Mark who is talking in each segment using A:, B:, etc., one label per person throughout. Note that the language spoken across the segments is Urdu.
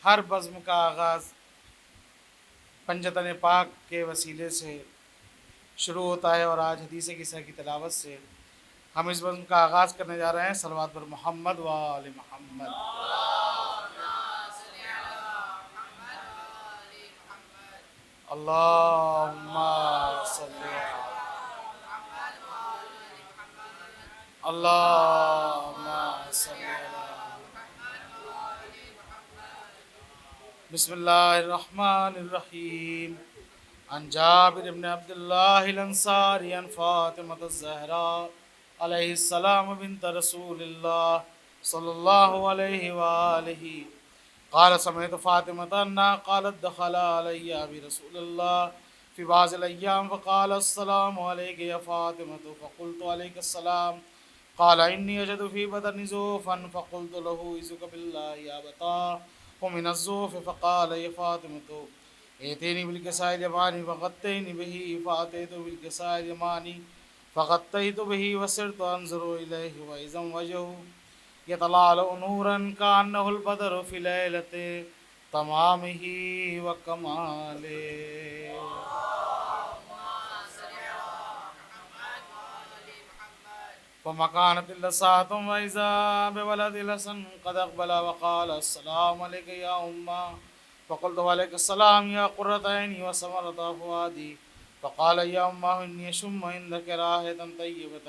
A: ہر بزم کا آغاز پنجتن پاک کے وسیلے سے شروع ہوتا ہے، اور آج حدیث کسا کی تلاوت سے ہم اس بزم کا آغاز کرنے جا رہے ہیں۔ صلوات پر محمد و آل محمد۔ اللہم صلی اللہم صلی بسم اللہ الرحمن الرحیم۔ عن جابر بن عبد اللہ الانصاری عن فاطمة الزہراء علیہ السلام بنت رسول اللہ صلی اللہ علیہ وآلہ قال سمعت فاطمة أنها قالت دخل علي أبي رسول الله في بعض الأيام فقال السلام عليك يا فاطمة فقلت عليك السلام قال إني أجد في بدني زوفا فقلت له إذك بالله يا أبتاه ومن الزوف فقال يا فاطمة ائتيني بالكساء اليماني فغطيني به فأتيت بالكساء اليماني فغطيت به وسرت أنظر إليه وإذا وجهه يتلألأ نورا كأنه البدر في ليلة تمامه وكماله فما كانت إلا ساعة وإذا بولد الحسن قد أقبل وقال السلام عليك يا أمة فقلت وعليك السلام يا قرة عيني وثمرة فؤادي فقال يا أمه إني أشم عندك رائحة طيبة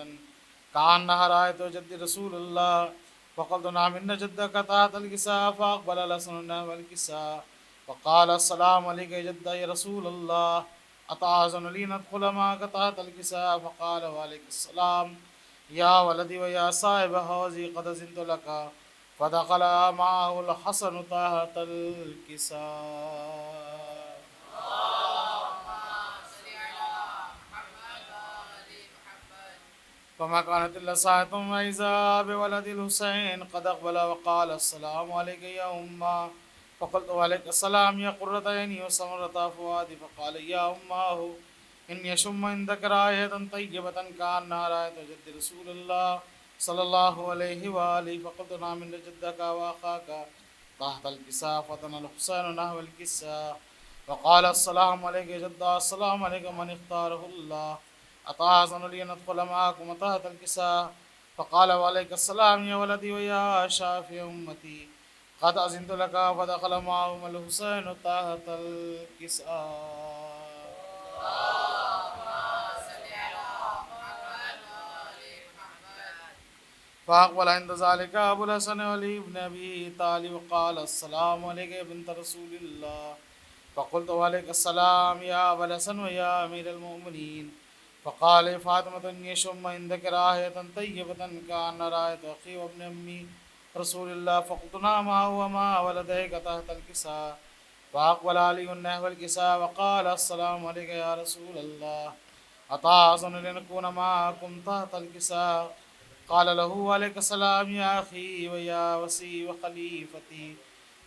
A: كأنها رائحة جد رسول الله فقلت نعم إن جدك تحت الكساء فأقبل الحسن نحو الكساء فقال السلام عليك يا جد يا رسول الله أتأذن لي ندخل معك تحت الكساء فقال وعليك السلام يا ولدي ويا صاحب حوزي قد أذنت لك فدخل معه الحسن تحت الكساء فما كانت إلا ساعة وإذا بولد الحسين قد أقبل وقال السلام عليك يا أمة فقلت وعليك السلام يا قرة عيني وثمرة فؤادي فقال يا أمه إني أشم عندك رائحة طيبة كأنها رائحة جد رسول الله صلى الله عليه وآله فقلت نعم إن جدك وأخاك تحت الكساء فتن الحسين نحو الكساء فقال السلام عليك يا جد السلام عليك من اختاره الله أتأذن لي ندخل معكم تحت الكساء فقال وعليك السلام يا ولدي ويا شافي أمتي قد أذنت لك فدخل معهم الحسين تحت الكساء فأقبل عند ذلك أبو الحسن علي بن أبي طالب وقال السلام عليك يا بنت رسول الله فقلت وعليك السلام يا أبا الحسن ويا أمير المؤمنين فقال فاطمة إني أشم عندك رائحة طيبة كأن رائحة أخي وابن أمي رسول الله فقلت نعم هو ما ولديك تحت الكساء فأقبل علي نحو الكساء وقال السلام عليك يا رسول الله أتأذن لنكون معكم تحت الكساء قال له عليك السلام يا أخي ويا وسي وخليفتي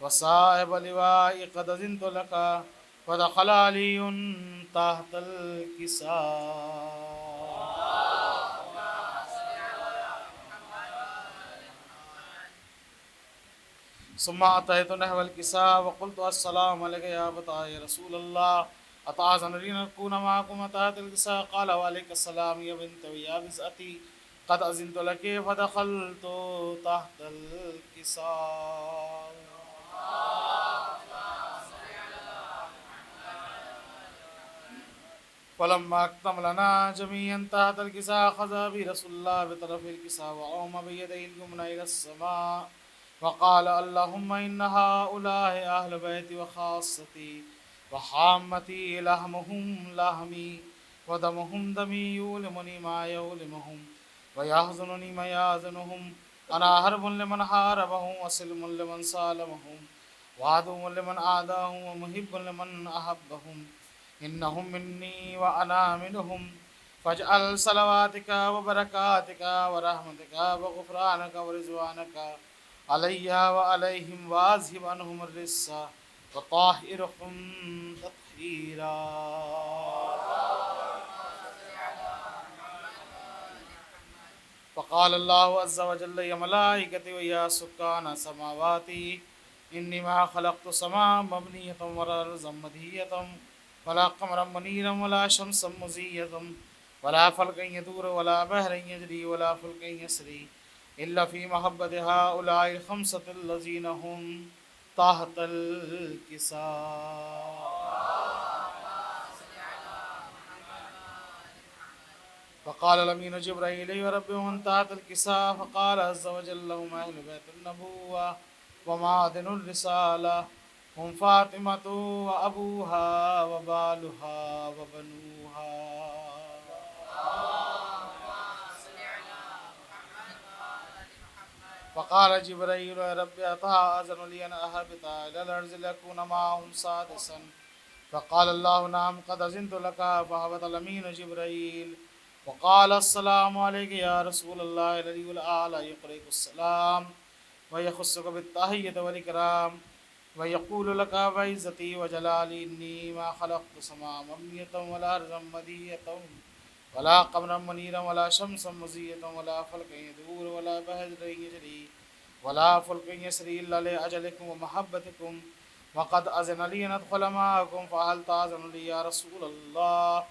A: وصاحب لواء قد أذنت لك فدخل علي تحت الكساء ثم أتيت نحو الكساء وقلت السلام عليك يا أبتاه يا رسول الله أتأذن لي نكون معكم تحت الكساء قال وعليك السلام يا بنت ويا بزأتي قد أذنت لك فدخلت تحت الكساء فلما اكتملنا جميعا تحت الكساء أخذ برسول الله بطرف الكساء وعوم بيديه اليمنى إلى السماء وقال اللهم إن هؤلاء أهل بيتي وخاصتي وحامتي لحمهم لحمي ودمهم دمي يؤلمني ما يؤلمهم ويحزنني ما يحزنهم أنا حرب لمن حاربهم وسلم لمن سالمهم وعدو لمن عاداهم ومحب لمن أحبهم إنهم مني وأنا منهم فاجعل صلواتك وبركاتك ورحمتك وغفرانك ورضوانك علي وعليهم واذهب عنهم الرجس وطهرهم تطهيرا. فقال الله عز وجل يا ملائكتي ويا سكان سماواتي إني ما خلقت السماء مبنية ولا أرضا مدهية ولا قمرا منيرا ولا شمسا مزية ولا فلكا يدور ولا بحرا يجري ولا فلكا يسري إلا في محبة هؤلاء الخمسة الذين هم تحت الكساء. فقال الأمين جبرائيل يا رب ومن تحت الكساء؟ فقال عز وجل هم أهل بيت النبوة ومعدن الرسالة، هم فاطمة وأبوها وبالها وبنوها. فقال جبرائيل يا رب أتأذن لي أن أهبط إلى الأرض لأكون معهم سادسا؟ فقال الله نعم قد أذنت لك. فهبط الأمين جبرائيل وقال السلام عليك يا رسول الله الذي الأعلى يقرئك السلام ويخصك بالتحية والإكرام ويقول لك بعزتي وجلالي إني ما خلقت سماء مبنية ولا أرضا مدية ولا قمرا منيرا ولا شمسا مزية ولا فلكا يدور ولا بحر يجري ولا فلك يسري إلا لأجلكم ومحبتكم وقد أذن لي أن أدخل معكم فهل تأذن لي يا رسول الله؟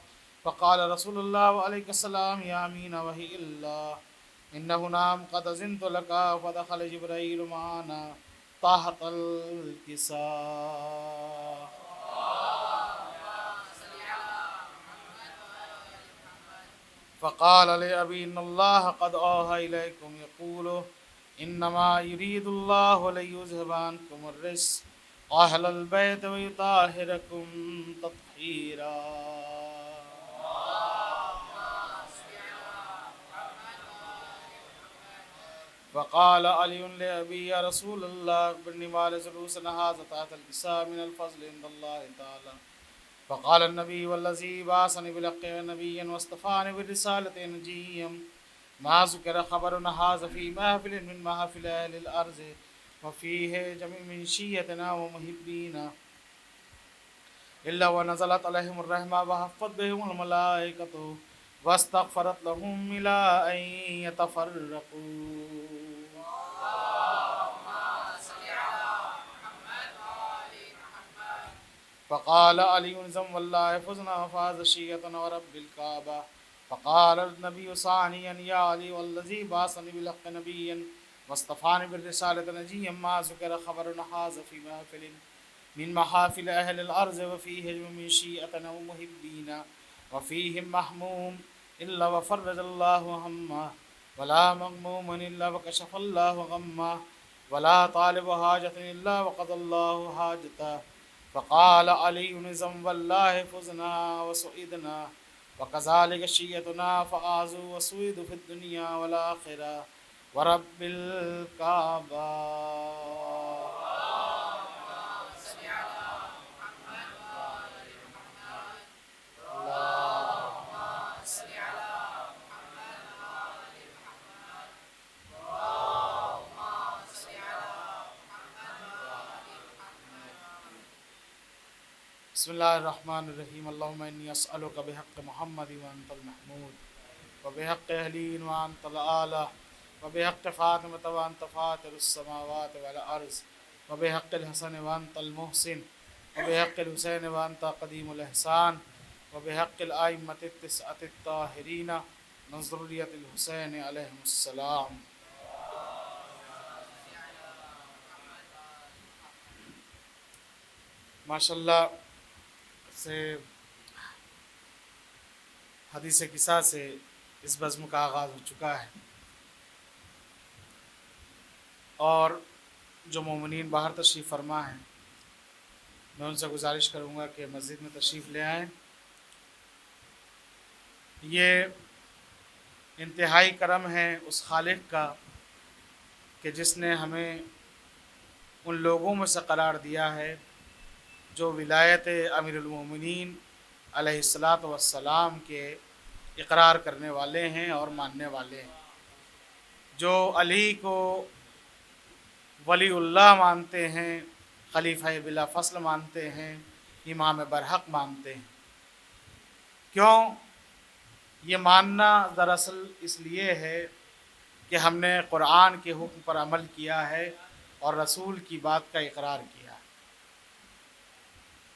A: فقال رسول الله عليه السلام يا أمين وهي الله إنه نعم قد أذنت لك. فدخل جبرائيل معنا تحت الكساء. فقال لأبي إن الله قد أوحى إليكم يقول إنما يريد الله ليذهب عنكم الرجس أهل البيت ويطهركم تطهيرا. فقال علي لأبي يا رسول الله أخبرني ما لجلوسنا هذا تحت الكساء من الفضل عند الله تعالى. فقال النبي والذي بعثني بالحق نبيا واصطفاني بالرسالة نجيا ما ذكر خبرنا هذا في محفل من محافل أهل الأرض وفيه جميع من شيتنا ومحبينا إلا ونزلت عليهم الرحمة وحفت بهم الملائكة واستغفرت لهم إلى أن يتفرقوا. فقال علي زم والله فزنا فاز شيئتنا ورب الكعبة. فقال النبي ثانيا يا علي والذي بعثني بالحق نبيا واصطفاني بالرسالة نجيا ما ذكر خبرنا هذا في محفل من محافل أهل الأرض وفيه من شيئتنا ومحبينا وفيهم محموم إلا وفرج الله همه ولا مغموم إلا وكشف الله غمه ولا طالب حاجة إلا وقضى الله حاجته. فقال علي نزم والله فزنا وسعدنا وكذلك شيئتنا فآزوا وسعدوا في الدنيا والآخرة ورب الكعبة. بسم الله الرحمن الرحيم. اللهم إني أسألك بحق محمد وأنت المحمود وبحق أهلين وأنت الأعلى وبحق فاطمة وأنت فاطر السماوات والأرض وبحق الحسن وأنت المحسن وبحق الحسين وأنت قديم الإحسان وبحق الأئمة التسعة الطاهرين من ذرية الحسين عليهم السلام. ماشاءاللہ سے حدیث قصہ سے اس بزم کا آغاز ہو چکا ہے اور جو مومنین باہر تشریف فرما ہیں میں ان سے گزارش کروں گا کہ مسجد میں تشریف لے آئیں. یہ انتہائی کرم ہے اس خالق کا کہ جس نے ہمیں ان لوگوں میں سے قرار دیا ہے جو ولایت امیر المومنین علیہ الصلاۃ والسلام کے اقرار کرنے والے ہیں اور ماننے والے ہیں، جو علی کو ولی اللہ مانتے ہیں، خلیفہ بلا فصل مانتے ہیں، امام برحق مانتے ہیں. کیوں یہ ماننا؟ دراصل اس لیے ہے کہ ہم نے قرآن کے حکم پر عمل کیا ہے اور رسول کی بات کا اقرار کیا۔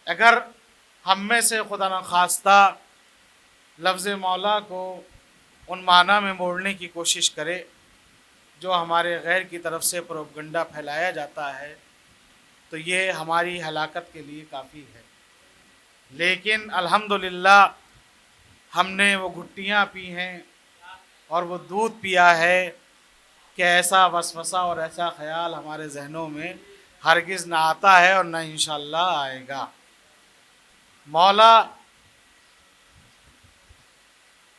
A: اگر ہم میں سے خدا نخواستہ لفظ مولا کو ان معنی میں موڑنے کی کوشش کرے جو ہمارے غیر کی طرف سے پروپگنڈا پھیلایا جاتا ہے تو یہ ہماری ہلاکت کے لیے کافی ہے۔ لیکن الحمدللہ ہم نے وہ گھٹیاں پی ہیں اور وہ دودھ پیا ہے کہ ایسا وسوسہ اور ایسا خیال ہمارے ذہنوں میں ہرگز نہ آتا ہے اور نہ انشاءاللہ آئے گا۔ مولا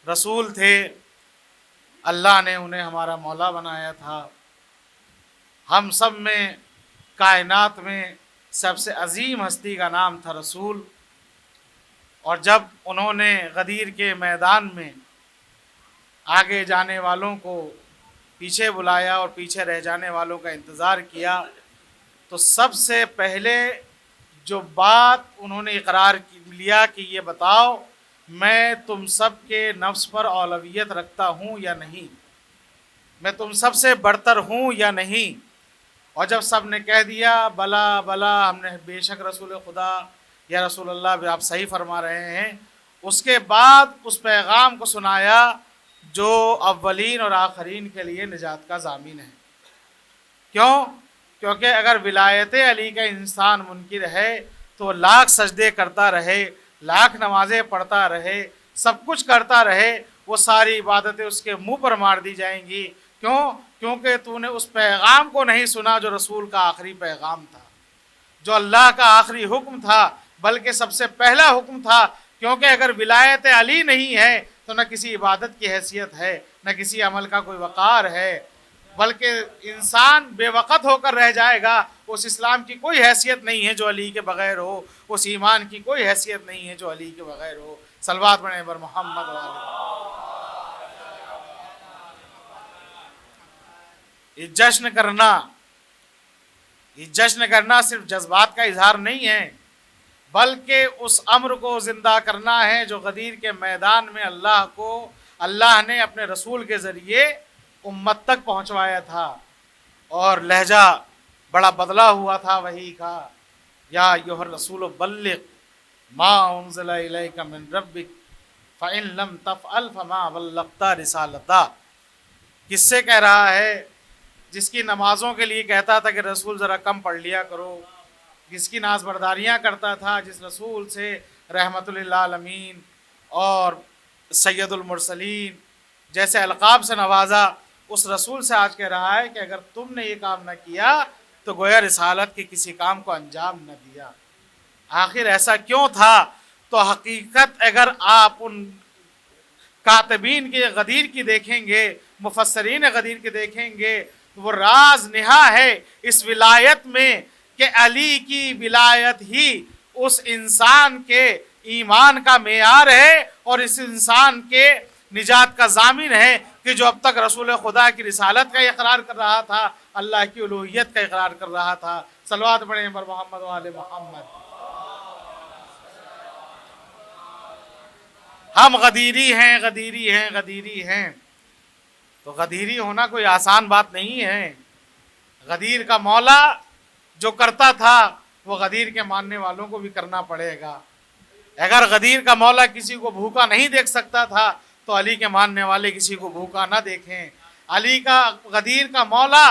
A: رسول تھے، اللہ نے انہیں ہمارا مولا بنایا تھا۔ ہم سب میں کائنات میں سب سے عظیم ہستی کا نام تھا رسول، اور جب انہوں نے غدیر کے میدان میں آگے جانے والوں کو پیچھے بلایا اور پیچھے رہ جانے والوں کا انتظار کیا تو سب سے پہلے جو بات انہوں نے اقرار لیا کہ یہ بتاؤ میں تم سب کے نفس پر اولویت رکھتا ہوں یا نہیں، میں تم سب سے برتر ہوں یا نہیں۔ اور جب سب نے کہہ دیا بلا بلا ہم نے بے شک رسول خدا یا رسول اللہ آپ صحیح فرما رہے ہیں، اس کے بعد اس پیغام کو سنایا جو اولین اور آخرین کے لیے نجات کا ضامن ہے۔ کیوں؟ کیونکہ اگر ولایت علی کا انسان منکر ہے تو لاکھ سجدے کرتا رہے، لاکھ نمازیں پڑھتا رہے، سب کچھ کرتا رہے، وہ ساری عبادتیں اس کے منہ پر مار دی جائیں گی۔ کیوں؟ کیونکہ تو نے اس پیغام کو نہیں سنا جو رسول کا آخری پیغام تھا، جو اللہ کا آخری حکم تھا، بلکہ سب سے پہلا حکم تھا۔ کیونکہ اگر ولایت علی نہیں ہے تو نہ کسی عبادت کی حیثیت ہے، نہ کسی عمل کا کوئی وقار ہے، بلکہ انسان بے وقت ہو کر رہ جائے گا۔ اس اسلام کی کوئی حیثیت نہیں ہے جو علی کے بغیر ہو، اس ایمان کی کوئی حیثیت نہیں ہے جو علی کے بغیر ہو۔ صلوات پڑھیں بر محمد یہ جشن کرنا صرف جذبات کا اظہار نہیں ہے، بلکہ اس امر کو زندہ کرنا ہے جو غدیر کے میدان میں اللہ نے اپنے رسول کے ذریعے امت تک پہنچوایا تھا، اور لہجہ بڑا بدلا ہوا تھا وحی کا۔ یا ایھا الرسول بلغ ما انزل الیک من ربک فإن لم تفعل فما بلغت رسالتہ۔ کس سے کہہ رہا ہے؟ جس کی نمازوں کے لیے کہتا تھا کہ رسول ذرا کم پڑھ لیا کرو، جس کی ناز برداریاں کرتا تھا، جس رسول سے رحمت للعالمین اور سید المرسلین جیسے القاب سے نوازا، اس رسول سے آج کہہ رہا ہے کہ اگر تم نے یہ کام نہ کیا تو گویا رسالت کے کسی کام کو انجام نہ دیا۔ آخر ایسا کیوں تھا؟ تو حقیقت اگر آپ ان کاتبین کے غدیر کی دیکھیں گے، مفسرین غدیر کی دیکھیں گے، وہ راز نہا ہے اس ولایت میں کہ علی کی ولایت ہی اس انسان کے ایمان کا معیار ہے اور اس انسان کے نجات کا ضامن ہے کہ جو اب تک رسول خدا کی رسالت کا اقرار کر رہا تھا، اللہ کی الوہیت کا اقرار کر رہا تھا۔ صلوات پڑھیں بر محمد و آل محمد۔ ہم غدیری ہیں تو غدیری ہونا کوئی آسان بات نہیں ہے۔ غدیر کا مولا جو کرتا تھا وہ غدیر کے ماننے والوں کو بھی کرنا پڑے گا۔ اگر غدیر کا مولا کسی کو بھوکا نہیں دیکھ سکتا تھا تو علی کے ماننے والے کسی کو بھوکا نہ دیکھیں۔ غدیر کا مولا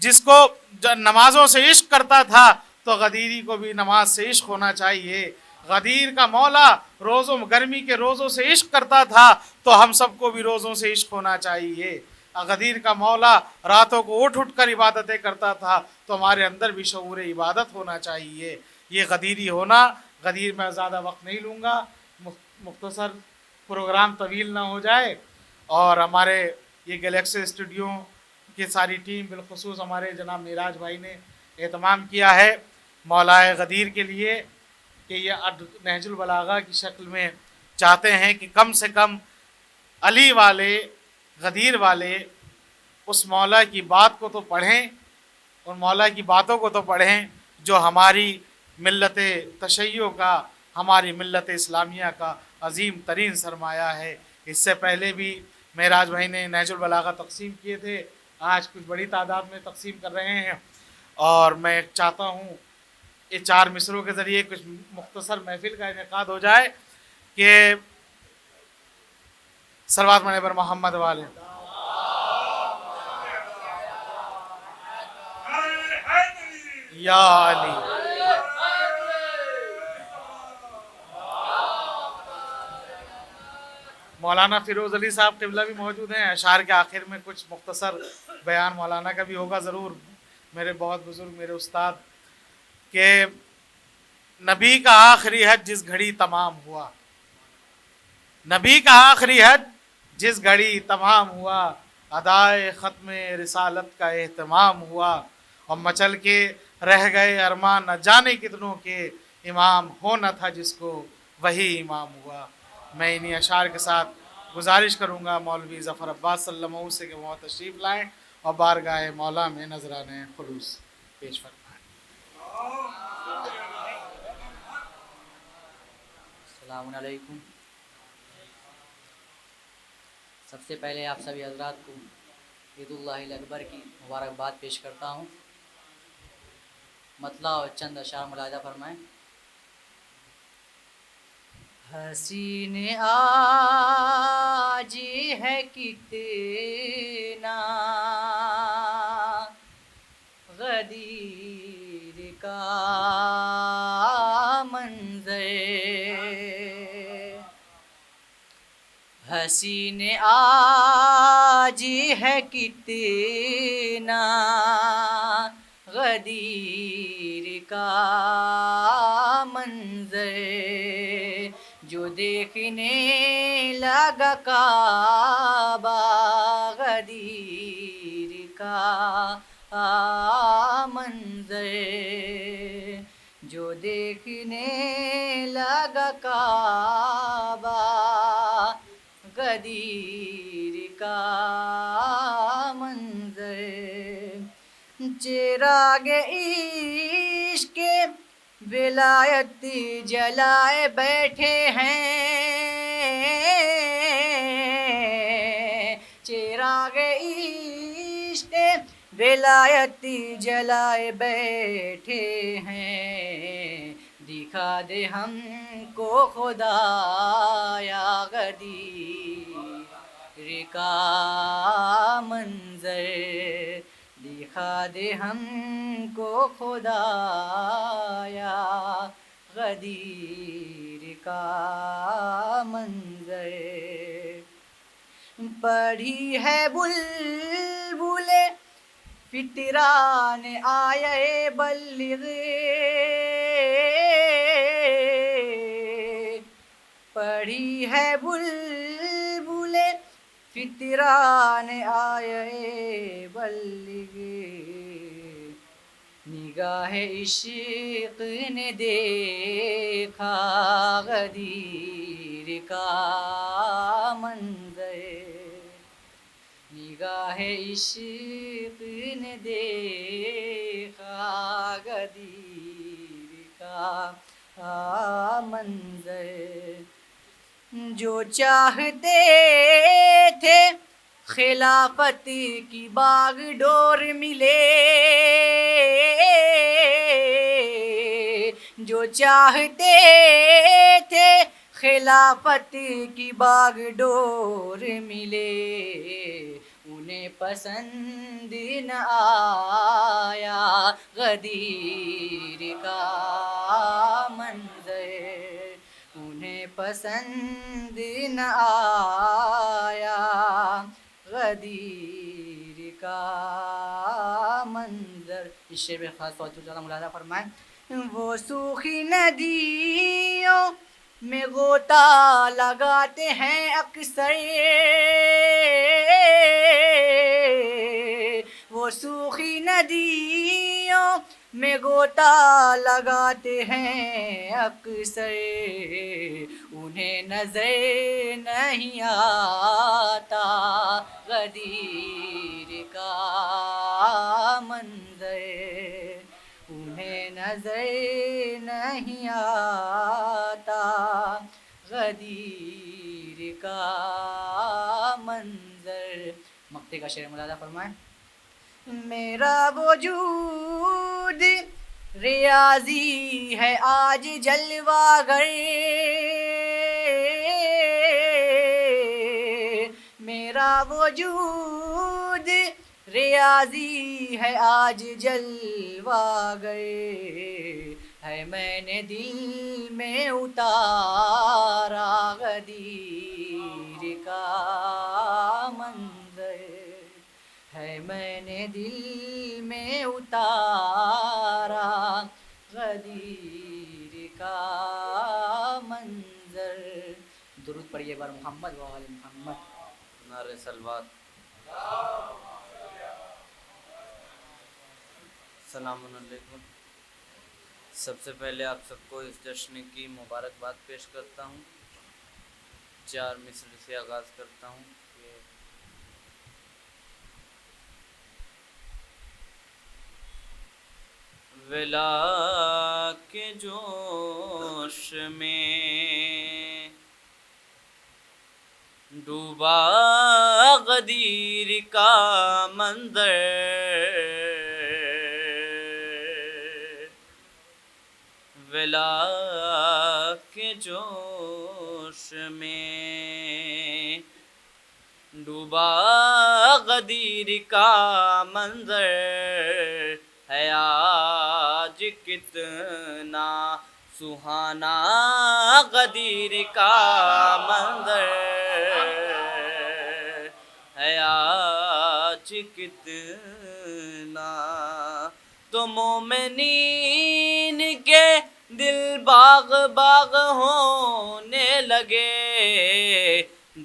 A: جس کو نمازوں سے عشق کرتا تھا تو غدیری کو بھی نماز سے عشق ہونا چاہیے۔ غدیر کا مولا گرمی کے روزوں سے عشق کرتا تھا تو ہم سب کو بھی روزوں سے عشق ہونا چاہیے۔ غدیر کا مولا راتوں کو اٹھ کر عبادتیں کرتا تھا تو ہمارے اندر بھی شعور عبادت ہونا چاہیے۔ یہ غدیری ہونا، غدیر میں زیادہ وقت نہیں لوں گا، مختصر پروگرام طویل نہ ہو جائے، اور ہمارے یہ گلیکسی اسٹوڈیو کی ساری ٹیم بالخصوص ہمارے جناب معراج بھائی نے اہتمام کیا ہے مولائے غدیر کے لیے کہ یہ نہج البلاغہ کی شکل میں چاہتے ہیں کہ کم سے کم علی والے، غدیر والے اس مولا کی بات کو تو پڑھیں، ان مولا کی باتوں کو تو پڑھیں جو ہماری ملت تشیع کا، ہماری ملت اسلامیہ کا عظیم ترین سرمایہ ہے۔ اس سے پہلے بھی معراج بھائی نے نہج البلاغہ تقسیم کیے تھے، آج کچھ بڑی تعداد میں تقسیم کر رہے ہیں۔ اور میں چاہتا ہوں یہ 4 مصروں کے ذریعے کچھ مختصر محفل کا انعقاد ہو جائے کہ صلوات منے پر محمد والے یا علی. مولانا فیروز علی صاحب قبلہ بھی موجود ہیں. اشعار کے آخر میں کچھ مختصر بیان مولانا کا بھی ہوگا ضرور. میرے بہت بزرگ میرے استاد کہ نبی کا آخری حج جس گھڑی تمام ہوا، نبی کا آخری حج جس گھڑی تمام ہوا، ادائے ختم رسالت کا اہتمام ہوا، اور مچل کے رہ گئے ارمان نہ جانے کتنوں کے، امام ہونا تھا جس کو وہی امام ہوا. میں انہی اشعار کے ساتھ گزارش کروں گا مولوی ظفر عباس صلی اللہ علیہ وسلم کے وہاں تشریف لائیں اور بارگاہ مولا میں نذرانِ خلوص پیش فرمائیں.
B: السلام علیکم. سب سے پہلے آپ سبھی حضرات کو عید اللہ الاکبر کی مبارکباد پیش کرتا ہوں. مطلع اور چند اشعار ملاحظہ فرمائیں. حسین آج ہے کتنا غدیر کا منظر، حسین آج ہے کتنا غدیر کا منظر، جو دیکھنے لگا کعبہ غدیر کا منظر، جو دیکھنے لگا کعبہ غدیر کا منظر، چراغ عشق ولایت جلائے بیٹھے ہیں، چراغ عشق ولایت جلائے بیٹھے ہیں، دکھا دے ہم کو خدا یا غدیر کا منظر، دکھا دے ہم کو خدا یا غدیر کا منظر. پڑھی ہے بلبل فطران آیے بلغ، پڑھی ہے بلبل فطران آیے بلغ، نگاہ عشق نے دیکھا غدیر کا منظر، نگاہ عشق نے دیکھا غدیر کا منظر، جو چاہتے تھے خلافت کی باغ ڈور ملے، جو چاہتے تھے خلافت کی باغ ڈور ملے، انہیں پسند نہ آیا غدیر کا منظر، انہیں پسند نہ آیا غدیر کا منظر. اس شعر میں خاص طور سے زیادہ ملاحظہ فرمائیں. وہ سوکھی ندیوں میں غوطہ لگاتے ہیں اکثر، وہ سوکھی ندیوں میں غوطہ لگاتے ہیں اکثر، انہیں نظر نہیں آتا غدیر کا منظر، انہیں نظر نہیں آتا غدیر کا منظر. مقطع کا شعر ملاحظہ فرمائیں. میرا وجود ریاضی ہے آج جلوہ گر، میرا وجود ریاضی ہے آج جلوہ گر، ہے میں نے دل میں اتارا غدیر کا منظر، ہے میں نے دل میں اتارا غدیر کا منظر۔ درود پڑھیے بر محمد و آل محمد۔
C: نعرہ سلوات۔ السلام علیکم۔ سب سے پہلے آپ سب کو اس جشن کی مبارکباد پیش کرتا ہوں۔ 4 مصر سے آغاز کرتا ہوں کہ ولا کے جوش میں ڈوبا غدیر کا منظر، ولا کے جوش میں ڈوبا غدیر کا منظر، ہے آج کتنا سہانا غدیر کا منظر، ہے آج کتنا تو مومنین کے دل باغ باغ ہونے لگے،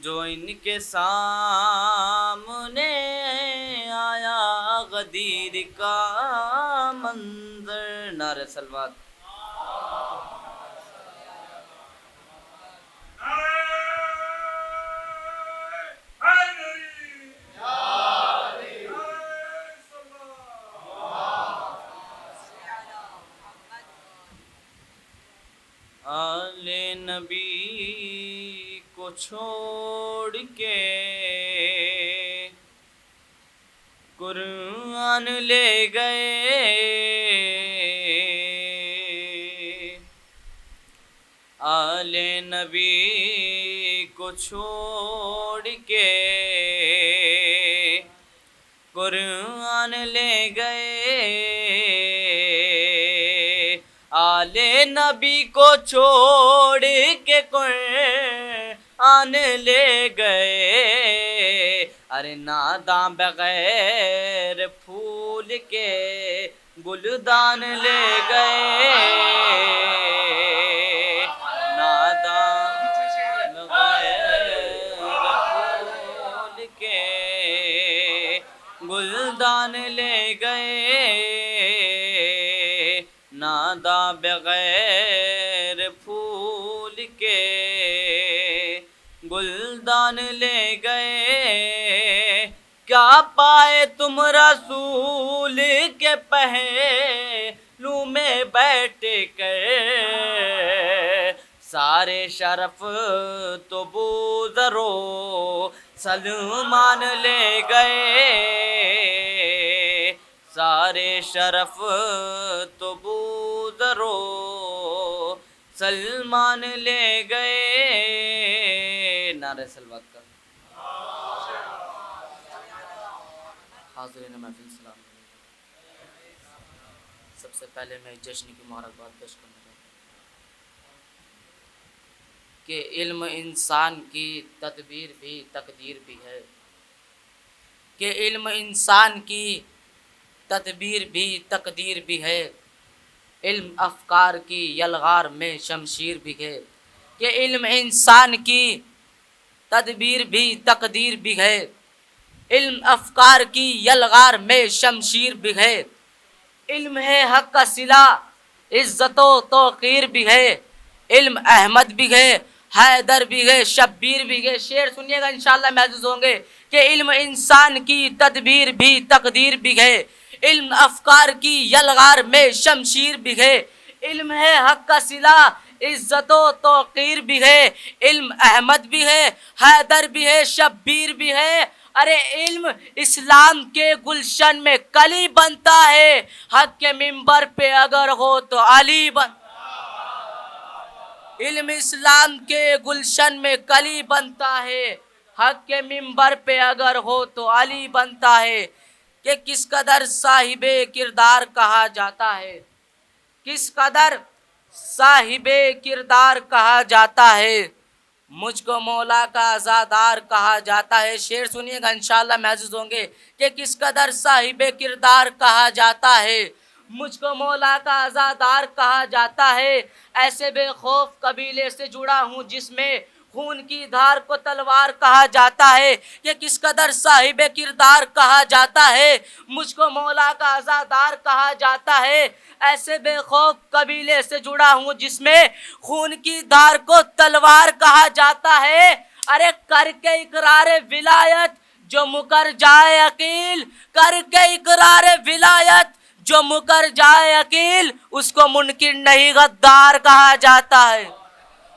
C: جو ان کے سامنے آیا غدیر کا منظر۔ نعرہ سلوات۔ آل نبی کو چھوڑ کے قرآن لے گئے، آل نبی کو چھوڑ کے قرآن لے گئے، آل نبی کو چھوڑ کے قرآن لے گئے، ارے ناداں بغیر پھول کے گلدان لے گئے، ناداں بغیر پھول کے گلدان لے گئے، ناداں بغیر پھول کے گلدان لے گئے، کیا پائے تم رسول کے پہلو میں بیٹھ کر، سارے شرف تو بوذر و سلمان لے گئے، سارے شرف تو بوذر و سلمان لے گئے۔ نعرہ سلوات کا۔ حاضرین محفل سلام علیکم۔ سب سے پہلے میں جشن کی مبارکباد پیش کرنا چاہتا ہوں کہ علم انسان کی تدبیر بھی تقدیر بھی ہے، کہ علم انسان کی تدبیر بھی تقدیر بھی ہے، علم افکار کی یلغار میں شمشیر بھی ہے، کہ علم انسان کی تدبیر بھی تقدیر بھی ہے، علم افکار کی یلغار میں شمشیر بھی ہے، علم ہے حق کا صلہ عزت و توقیر بھی ہے، علم احمد بھی ہے، حیدر بھی ہے، شبیر بھی ہے۔ شعر سنیے گا انشاءاللہ محظوظ ہوں گے کہ علم انسان کی تدبیر بھی تقدیر بھی ہے، علم افکار کی یلغار میں شمشیر بھی ہے، علم ہے حق کا صلہ عزت و توقیر بھی ہے، علم احمد بھی ہے، حیدر بھی ہے، شبیر بھی ہے، ارے علم اسلام کے گلشن میں کلی بنتا ہے، حق کے منبر پہ اگر ہو تو علی علم اسلام کے گلشن میں کلی بنتا ہے، حق کے منبر پہ اگر ہو تو علی بنتا ہے۔ کہ کس قدر صاحب کردار کہا جاتا ہے، کس قدر صاحب کردار کہا جاتا ہے، مجھ کو مولا کا عزادار کہا جاتا ہے۔ شعر سنیے گا انشاءاللہ محظوظ ہوں گے کہ کس قدر صاحب کردار کہا جاتا ہے، مجھ کو مولا کا عزادار کہا جاتا ہے۔ ایسے بے خوف قبیلے سے جڑا ہوں جس میں خون کی دھار کو تلوار کہا جاتا ہے۔ کہ کس قدر صاحب کردار کہا جاتا ہے، مجھ کو مولا کا عزادار کہا جاتا ہے۔ ایسے بے خوف قبیلے سے جڑا ہوں جس میں خون کی دھار کو تلوار کہا جاتا ہے۔ ارے کر کے اقرار ولایت جو مکر جائے عقیل، کر کے اقرار ولایت جو مکر جائے عقیل، اس کو منکر نہیں غدار کہا جاتا ہے،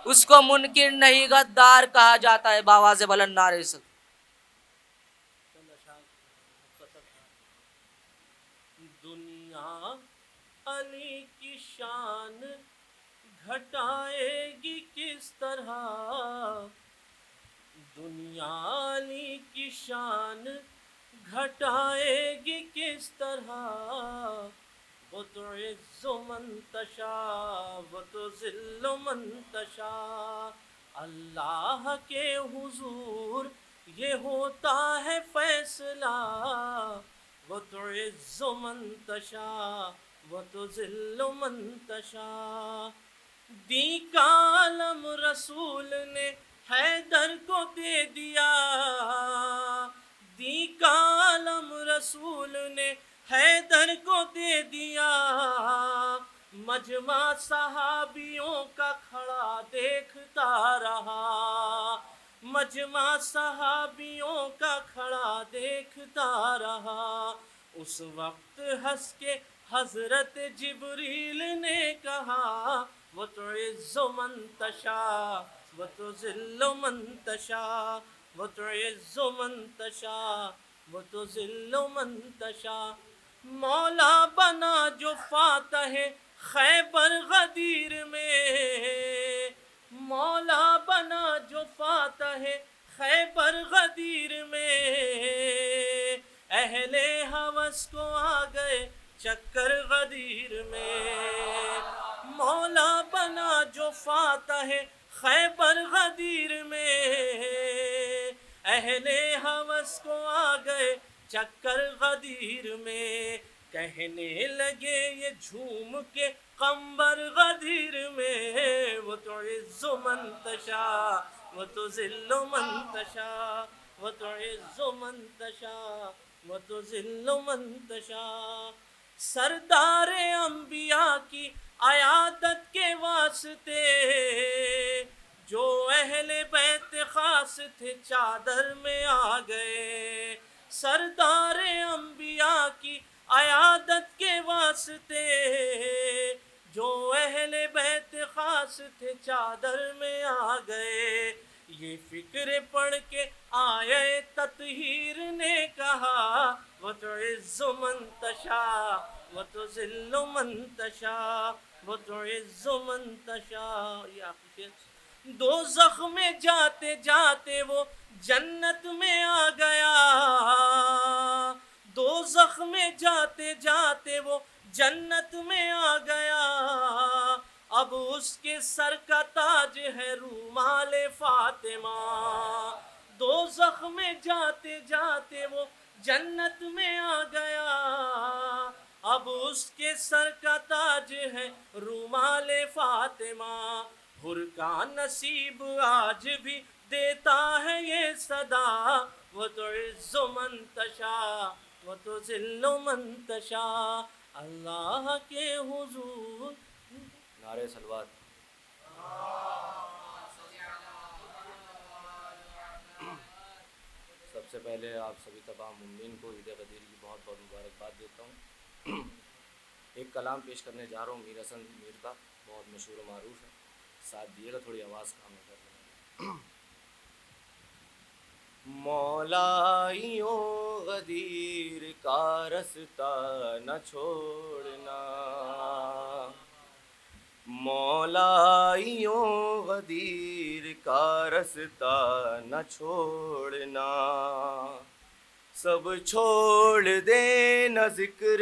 C: اس کو منکر نہیں غدار کہا جاتا ہے۔ بآواز بلند نعرے سے
D: دنیا علی کی شان گھٹائے گی کس طرح، دنیا علی کی شان گھٹائے گی کس طرح، وہ تو عز من تشاء وہ تو ذل من تشاء، اللہ کے حضور یہ ہوتا ہے فیصلہ، وہ تو عز من تشاء وہ تو ذل من تشاء، دی کا عالم رسول نے حیدر کو دے دیا، دی کا عالم رسول نے حیدر کو دے دیا، مجمع صحابیوں کا کھڑا دیکھتا رہا، مجمع صحابیوں کا کھڑا دیکھتا رہا، اس وقت ہنس کے حضرت جبریل نے کہا، وہ تو عز من تشاء وہ تو ذل من تشاء، وہ تو عز من تشاء وہ تو ذل من تشاء، مولا بنا جو فاتح خیبر غدیر میں، مولا بنا جو فاتح خیبر غدیر میں، اہل ہوس کو آ گئے چکر غدیر میں، مولا بنا جو فاتح خیبر غدیر میں، اہل ہوس کو آ گئے چکر غدیر میں، کہنے لگے یہ جھوم کے قمبر غدیر میں، وہ تو عز من تشاء وہ تو ذل من تشاء، وہ تو عز من تشاء وہ تو ذل من تشاء، سردار انبیاء کی عیادت کے واسطے جو اہل بیت خاص تھے چادر میں آ گئے، سردار انبیاء کی عیادت کے واسطے جو اہل بیت خاص تھے چادر میں آ گئے، یہ فکر پڑھ کے آیے تطہیر نے کہا، وہ تو عز من تشاء وہ تو ذل من تشاء، وہ تو عز من تشاء۔ یہ آخری شعر، دوزخ میں جاتے جاتے وہ جنت میں آ گیا، دوزخ میں جاتے جاتے وہ جنت میں آ گیا، اب اس کے سر کا تاج ہے رومال فاطمہ، دوزخ میں جاتے جاتے وہ جنت میں آ گیا، اب اس کے سر کا تاج ہے رومال فاطمہ، حر کا نصیب آج بھی دیتا ہے یہ صدا، وہ تو عز من تشاء وہ تو ذل من تشاء، اللہ کے حضور۔
C: نعرے صلوات۔ سب سے پہلے آپ سبھی تمام مومنین کو عید غدیر کی بہت بہت مبارکباد دیتا ہوں۔ ایک کلام پیش کرنے جا رہا ہوں میر حسن میر کا، بہت مشہور و معروف ہے، ساتھ دیے گا، تھوڑی آواز کام کر رہا ہے۔
D: مولائیوں غدیر کا رستہ نہ چھوڑنا، مولائیوں غدیر کا رستہ نہ چھوڑنا، سب چھوڑ دینا ذکر،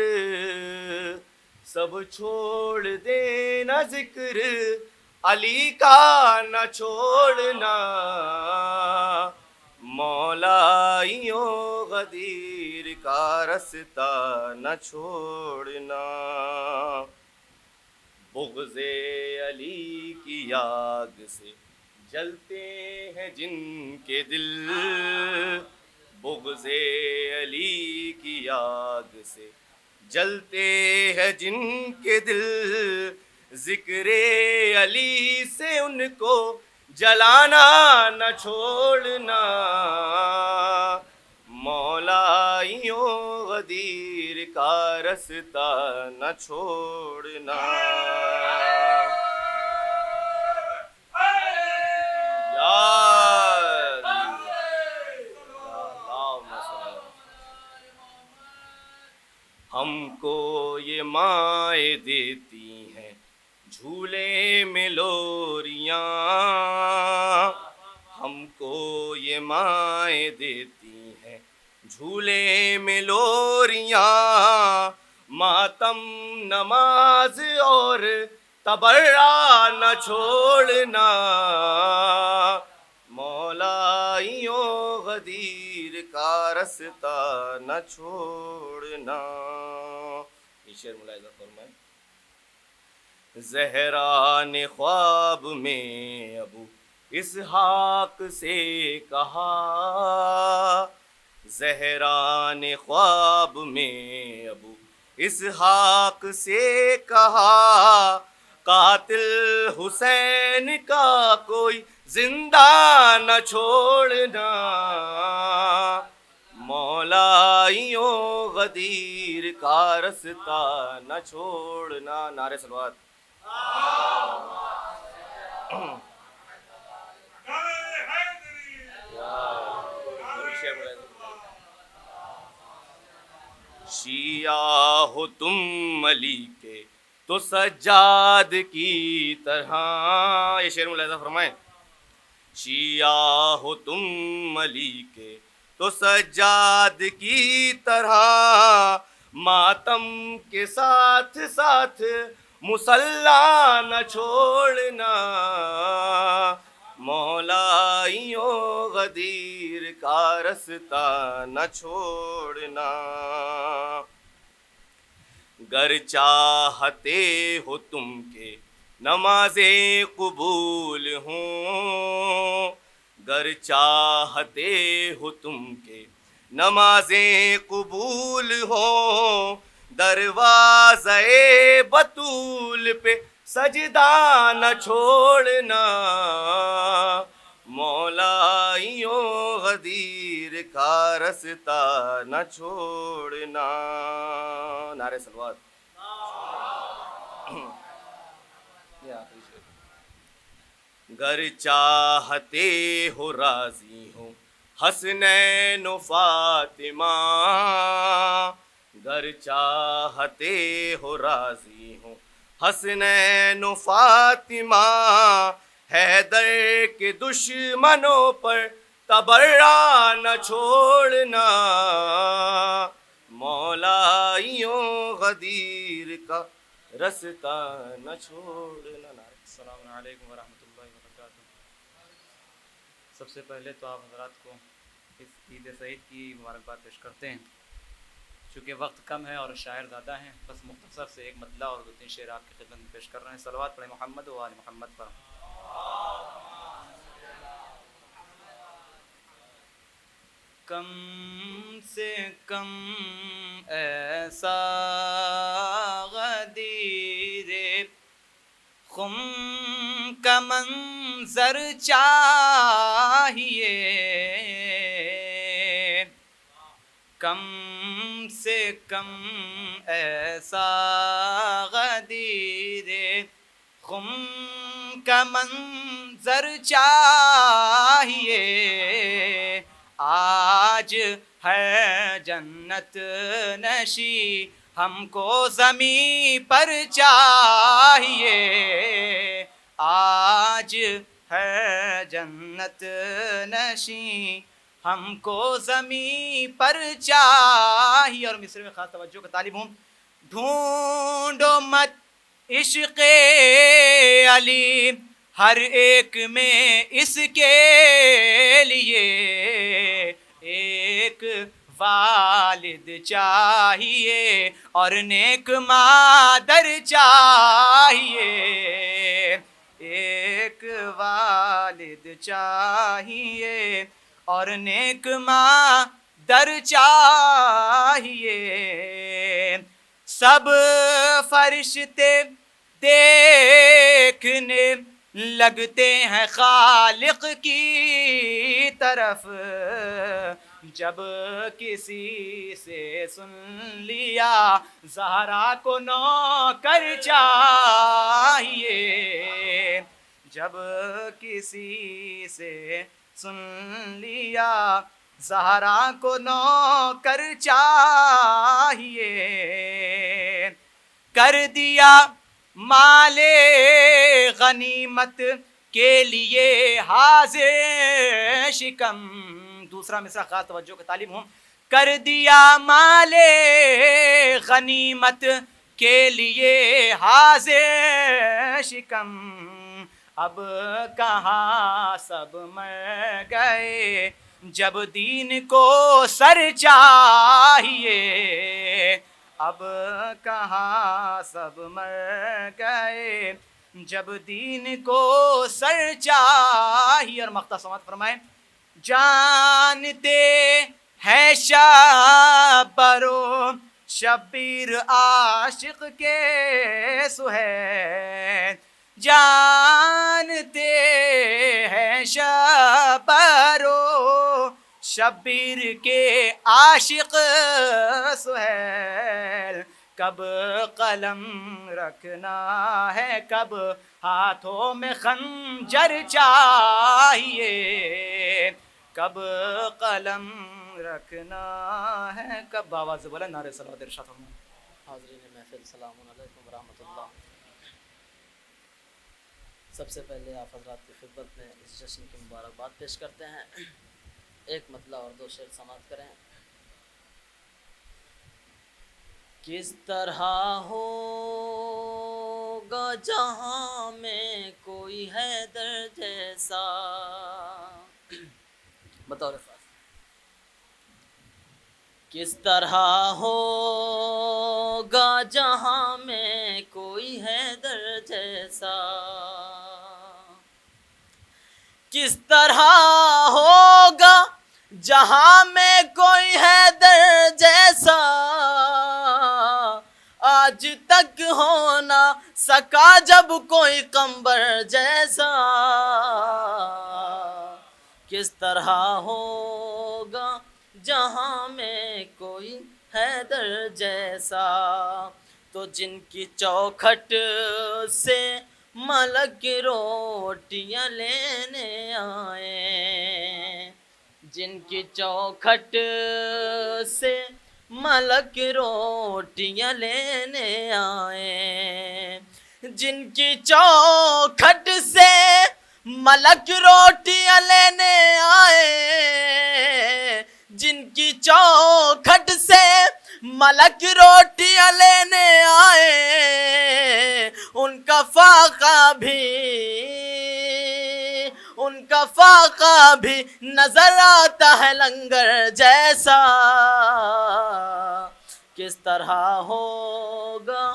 D: سب چھوڑ دینا ذکر علی کا نہ چھوڑنا، مولائیوں غدیر کا رستہ نہ چھوڑنا، بغض علی کی آگ سے جلتے ہیں جن کے دل، بغض علی کی آگ سے جلتے ہیں جن کے دل، ذکر علی سے ان کو جلانا نہ چھوڑنا، مولائیوں غدیر کا رستہ نہ چھوڑنا، ہم کو یہ مائیں دیتی ہیں جھولے میں لوریاں، ہم کو یہ مائیں دیتی ہیں جھولے میں لوریاں، ماتم نماز اور تبرع نہ چھوڑنا، مولائیوں غدیر کا رستہ نہ چھوڑنا. یہ شعر ملاحظہ فرمائیں. زہرا نے خواب میں ابو اسحاق سے کہا، زہرا نے خواب میں ابو اسحاق سے کہا، قاتل حسین کا کوئی زندہ نہ چھوڑنا، مولائیوں غدیر کا رستہ نہ چھوڑنا. نعرہ صلوات. شیعہ ہو تم علی کے تو سجاد کی طرح. یہ شعر ملاحظہ فرمائیں. شیعہ ہو تم علی کے تو سجاد کی طرح، ماتم کے ساتھ ساتھ مصلی نہ چھوڑنا، مولائیوں غدیر کا رستہ نہ چھوڑنا. گر چاہتے ہو تم کہ نمازیں قبول ہوں، گر چاہتے ہو تم کہ نمازیں قبول ہوں، دروازہ بطول پہ سجدہ نہ چھوڑنا، مولائیوں غدیر کا رستہ نہ چھوڑنا. نعرہ صلوات. گر چاہتے ہو راضی ہو حسنین و فاطمہ، گر چاہتے ہو راضی ہو حسنین و فاطمہ، حیدر کے دشمنوں پر تبرع نہ چھوڑنا، مولائیوں غدیر کا رستہ نہ چھوڑنا.
E: السلام علیکم ورحمۃ اللہ وبرکاتہ. سب سے پہلے تو آپ حضرات کو اس عید سعید کی مبارکباد پیش کرتے ہیں. چونکہ وقت کم ہے اور شاعر زیادہ ہیں، بس مختصر سے ایک مطلع اور 2-3 شعر آپ کی خدمت میں پیش کر رہے ہیں. صلوات پڑھیں محمد و آل محمد پر. کم سے کم ایسا غدیر خم کا منظر چاہیے، کم سے کم ایسا غدیر خم کا منظر چاہیے، آج ہے جنت نشی ہم کو زمین پر چاہیے، آج ہے جنت نشی ہم کو زمین پر چاہیے۔ اور مصرے میں خاص توجہ کا طالب ہوں، ڈھونڈو مت عشق علی ہر ایک میں اس کے لیے، ایک والد چاہیے اور نیک مادر چاہیے، ایک والد چاہیے اور نیک مادر چاہیے۔ سب فرشتے دیکھنے لگتے ہیں خالق کی طرف، جب کسی سے سن لیا زہرا کو نوکر چاہیے، جب کسی سے سن لیا زہرا کو نوکر چاہیے۔ کر دیا مال غنیمت کے لیے حاضر شکم، دوسرا مصرع خاص توجہ کا طالب ہوں، کر دیا مال غنیمت کے لیے حاضر شکم، اب کہاں سب مر گئے جب دین کو سر چاہیے، اب کہاں سب مر گئے جب دین کو سر چاہیے۔ اور مقطع سماعت فرمائیں، جانتے ہیں شبر و شبیر عاشق کے سہیل، جانتے ہیں شبر و شبیر کے عاشق سہیل، کب قلم رکھنا ہے کب ہاتھوں میں خنجر چاہیے، کب قلم رکھنا ہے کب، آواز بلند نعرہ صلوات ارشاد فرمائیں۔
C: حاضرین محفل سلام علیکم ورحمۃ اللہ۔ سب سے پہلے آپ حضرات کی خدمت میں اس جشن کی مبارکباد پیش کرتے ہیں، ایک مطلع اور دو شعر سماعت کریں۔ کس طرح ہوگا جہاں میں کوئی حیدر جیسا، بطور خاص کس طرح ہوگا جہاں میں کوئی حیدر جیسا، کس طرح ہوگا جہاں میں کوئی حیدر جیسا، آج تک ہو نہ سکا جب کوئی قمبر جیسا، کس طرح ہوگا جہاں میں کوئی حیدر جیسا، تو جن کی چوکھٹ سے ملک روٹیاں لینے آئے، جن کی چوکھٹ سے ملک روٹیاں لینے آئے، جن کی چوکھٹ سے ملک روٹیاں لینے آئے، جن کی چوکھٹ سے ملک روٹیاں لینے آئے، ان کا فاقہ بھی نظر آتا ہے لنگر جیسا، کس طرح ہوگا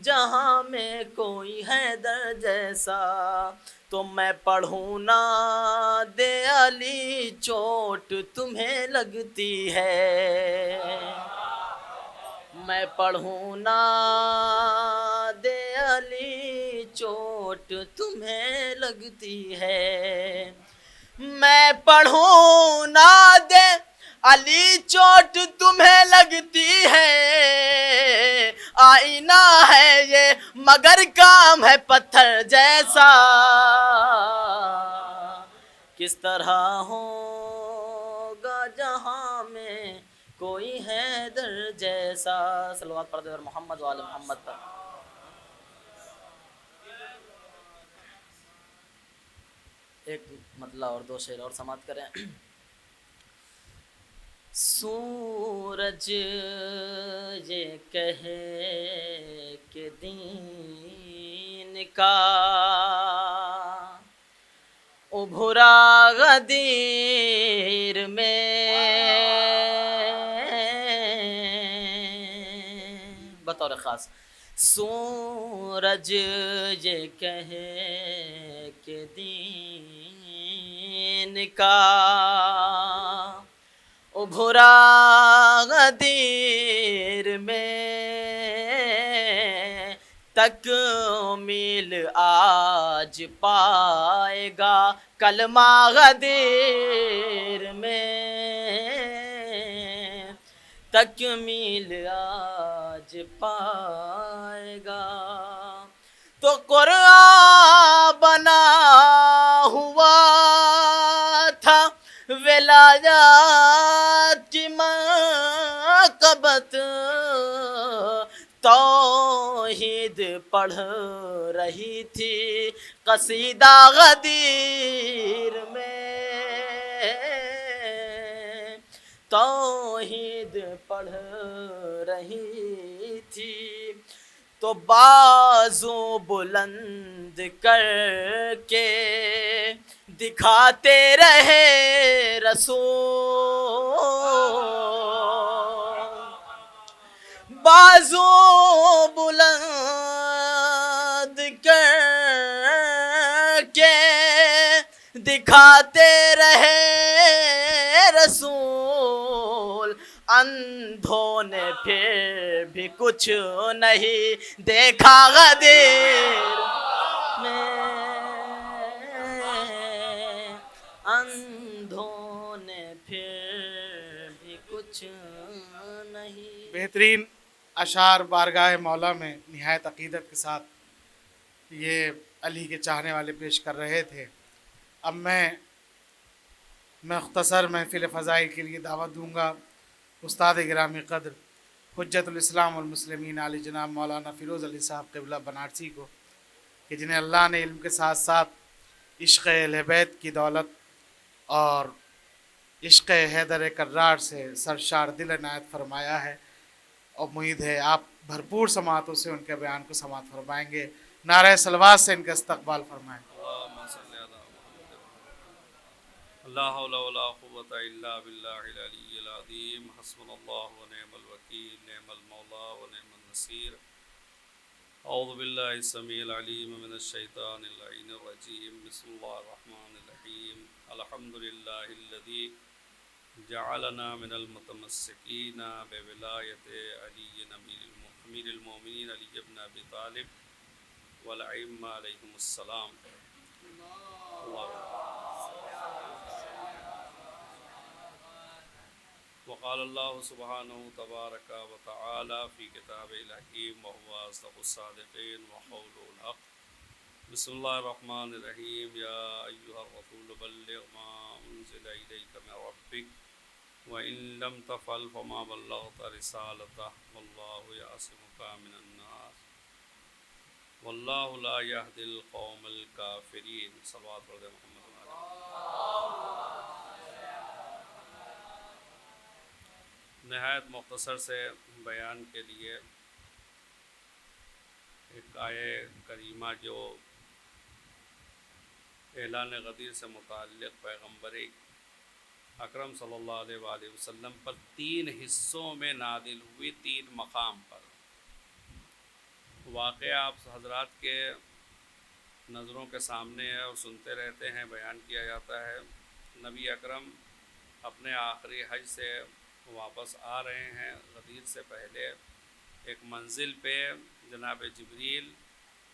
C: جہاں میں کوئی حیدر جیسا، تو میں پڑھوں نعت علی چوٹ تمہیں لگتی ہے، میں پڑھوں نعت علی چوٹ تمہیں لگتی ہے، میں پڑھوں نعت علی چوٹ تمہیں لگتی ہے، آئینہ ہے یہ مگر کام ہے پتھر جیسا، کس طرح ہوگا کوئی حیدر جیسا. صلوات پڑھ دے اور محمد وآل محمد پر. ایک مطلع اور دو شعر اور سماعت کریں. سورج یہ کہے کہ دین کا ابھرا غدیر میں بطور خاص. سورج یہ کہے کہ دین کا ابھرا غدیر میں تکمیل آج پائے گا کلمہ غدیر میں تکمیل آج پائے گا. تو قرآن بنا ہوا تھا ولایات کی منقبت توحید پڑھ رہی تھی قصیدہ غدیر میں توحید پڑھ رہی تھی. تو بازو بلند کر کے دکھاتے رہے رسول. بازو بلند کر کے دکھاتے رہے رسول. اندھوں نے پھر بھی کچھ نہیں دیکھا غدیر میں. اندھوں نے پھر بھی کچھ نہیں.
A: بہترین اشعار بارگاہ مولا میں نہایت عقیدت کے ساتھ یہ علی کے چاہنے والے پیش کر رہے تھے. اب میں مختصر محفل فضائل کے لیے دعوت دوں گا استاد گرامی قدر حجت الاسلام والمسلمین علی جناب مولانا فیروز علی صاحب قبلہ بنارسی کو کہ جنہیں اللہ نے علم کے ساتھ ساتھ عشق اہل بیت کی دولت اور عشق حیدر کرار سے سرشار دل عنایت فرمایا ہے، اور امید ہے آپ بھرپور سماعتوں سے ان کے بیان کو سماعت فرمائیں گے. نعرہ صلوات سے ان کا استقبال فرمائیں.
F: لا حول ولا قوة الا بالله العلي العظيم. حسبنا الله ونعم الوكيل نعم المولى ونعم النصير. اعوذ بالله السميع العليم من الشيطان اللعين الرجيم. بسم الله الرحمن الرحيم. الحمد لله الذي جعلنا من المتمسكين بولاية علي امير المؤمنين علي بن ابي طالب والائمة عليهم السلام. الله وقال الله سبحانه تبارك وتعالى في كتابه الحكيم وهو أصدق الصادقين وقوله الحق. بسم الله الرحمن الرحيم. يا أيها الرسول بلغ ما أنزل إليك من ربك وإن لم تفعل فما بلغت رسالته والله يعصمك من الناس والله لا يهدي القوم الكافرين. صلوات محمد. نہایت مختصر سے بیان کے لیے ایک آیے کریمہ جو اعلان غدیر سے متعلق پیغمبر اکرم صلی اللہ علیہ وآلہ وسلم پر 3 حصوں میں نازل ہوئی، 3 مقام پر. واقعہ آپ حضرات کے نظروں کے سامنے ہے اور سنتے رہتے ہیں، بیان کیا جاتا ہے. نبی اکرم اپنے آخری حج سے واپس آ رہے ہیں. غدیر سے پہلے ایک منزل پہ جناب جبریل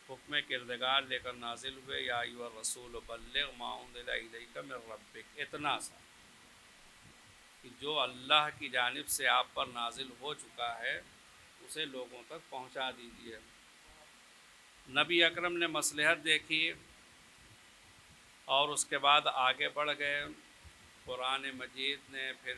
F: حکم کردگار لے کر نازل ہوئے. یا ایھا الرسول بلغ ما انزل الیک من ربک. اتنا سا کہ جو اللہ کی جانب سے آپ پر نازل ہو چکا ہے اسے لوگوں تک پہنچا دیجیے. نبی اکرم نے مصلحت دیکھی اور اس کے بعد آگے بڑھ گئے. قرآن مجید نے پھر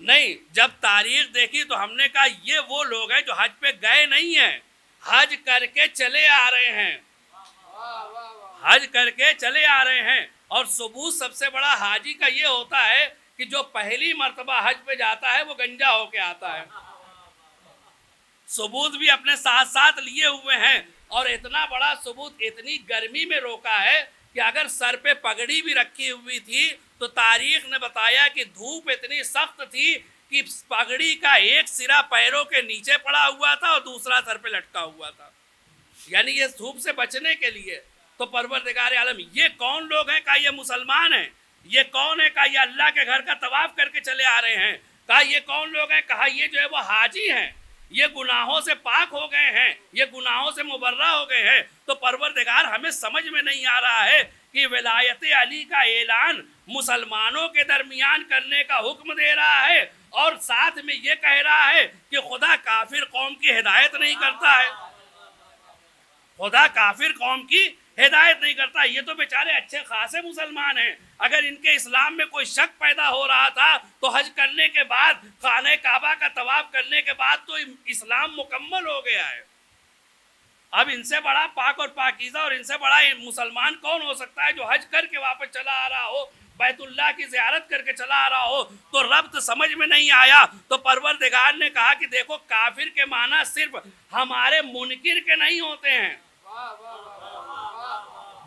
F: نہیں، جب تاریخ دیکھی تو ہم نے کہا یہ وہ لوگ ہیں جو حج پہ گئے نہیں ہیں، حج کر کے چلے آ رہے ہیں، حج کر کے چلے آ رہے ہیں۔ اور ثبوت سب سے بڑا حاجی کا یہ ہوتا ہے کہ جو پہلی مرتبہ حج پہ جاتا ہے وہ گنجا ہو کے آتا ہے۔ ثبوت بھی اپنے ساتھ ساتھ لیے ہوئے ہیں، اور اتنا بڑا ثبوت اتنی گرمی میں روکا ہے کہ اگر سر پہ پگڑی بھی رکھی ہوئی تھی تو تاریخ نے بتایا کہ دھوپ اتنی سخت تھی کہ پگڑی کا ایک سرا پیروں کے نیچے پڑا ہوا تھا اور دوسرا سر پہ لٹکا ہوا تھا، یعنی یہ دھوپ سے بچنے کے لیے۔ تو پروردگار عالم یہ کون لوگ ہیں؟ کہا یہ مسلمان ہیں۔ یہ کون ہے؟ کہا یہ اللہ کے گھر کا طواف کر کے چلے آ رہے ہیں۔ کہا یہ کون لوگ ہیں؟ کہا یہ جو ہے وہ حاجی ہیں، یہ گناہوں سے پاک ہو گئے ہیں، یہ گناہوں سے مبرہ ہو گئے ہیں۔ تو پروردگار ہمیں سمجھ میں نہیں آ رہا ہے کہ ولایت علی کا اعلان مسلمانوں کے درمیان کرنے کا حکم دے رہا ہے، اور ساتھ میں یہ کہہ رہا ہے کہ خدا کافر قوم کی ہدایت نہیں کرتا ہے، خدا کافر قوم کی ہدایت نہیں کرتا۔ یہ تو بیچارے اچھے خاصے مسلمان ہیں، اگر ان کے اسلام میں کوئی شک پیدا ہو رہا تھا تو حج کرنے کے بعد، خانہ کعبہ کا طواف کرنے کے بعد تو اسلام مکمل ہو گیا ہے۔ اب ان سے بڑا پاک اور پاکیزہ اور ان سے بڑا مسلمان کون ہو سکتا ہے جو حج کر کے واپس چلا آ رہا ہو، بیت اللہ کی زیارت کر کے چلا آ رہا ہو؟ تو ربط سمجھ میں نہیں آیا۔ تو پروردگار نے کہا کہ دیکھو کافر کے معنی صرف ہمارے منکر کے نہیں ہوتے ہیں۔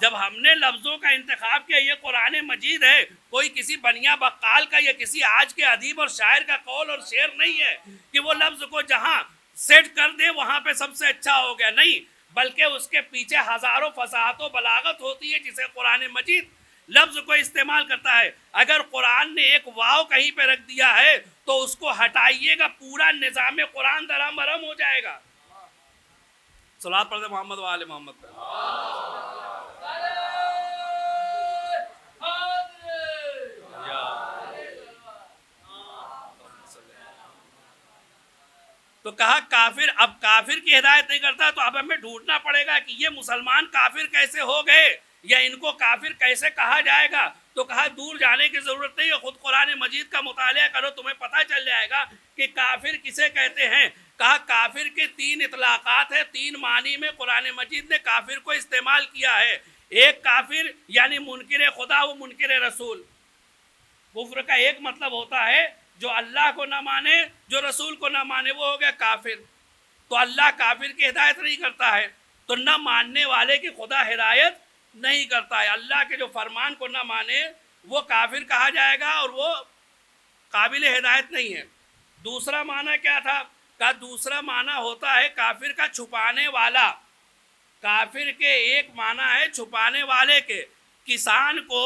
F: جب ہم نے لفظوں کا انتخاب کیا، یہ قرآن مجید ہے، کوئی کسی بنیا بقال کا یا کسی آج کے ادیب اور شاعر کا قول اور شعر نہیں ہے کہ وہ لفظ کو جہاں سیٹ کر دے وہاں پہ سب سے اچھا ہو گیا، نہیں، بلکہ اس کے پیچھے ہزاروں فصاحت و بلاغت ہوتی ہے جسے قرآن مجید لفظ کو استعمال کرتا ہے۔ اگر قرآن نے ایک واو کہیں پہ رکھ دیا ہے تو اس کو ہٹائیے گا، پورا نظام قرآن درہم برہم ہو جائے گا۔ صلوات پڑھتے محمد و آل محمد پر۔ تو کہا کافر، اب کافر کی ہدایت نہیں کرتا تو اب ہمیں ڈھونڈنا پڑے گا کہ یہ مسلمان کافر کیسے ہو گئے یا ان کو کافر کیسے کہا جائے گا۔ تو کہا دور جانے کی ضرورت نہیں ہے، خود قرآن مجید کا مطالعہ کرو، تمہیں پتہ چل جائے گا کہ کافر کسے کہتے ہیں۔ کہا کافر کے 3 اطلاقات ہیں، 3 معنی میں قرآن مجید نے کافر کو استعمال کیا ہے۔ ایک کافر یعنی منکر خدا و منکر رسول۔ کفر کا ایک مطلب ہوتا ہے جو اللہ کو نہ مانے، جو رسول کو نہ مانے، وہ ہو گیا کافر۔ تو اللہ کافر کی ہدایت نہیں کرتا ہے، تو نہ ماننے والے کی خدا ہدایت نہیں کرتا ہے۔ اللہ کے جو فرمان کو نہ مانے وہ کافر کہا جائے گا اور وہ قابل ہدایت نہیں ہے۔ دوسرا معنی کیا تھا؟ کہ دوسرا معنی ہوتا ہے کافر کا چھپانے والا۔ کافر کے ایک معنی ہے چھپانے والے کے۔ کسان کو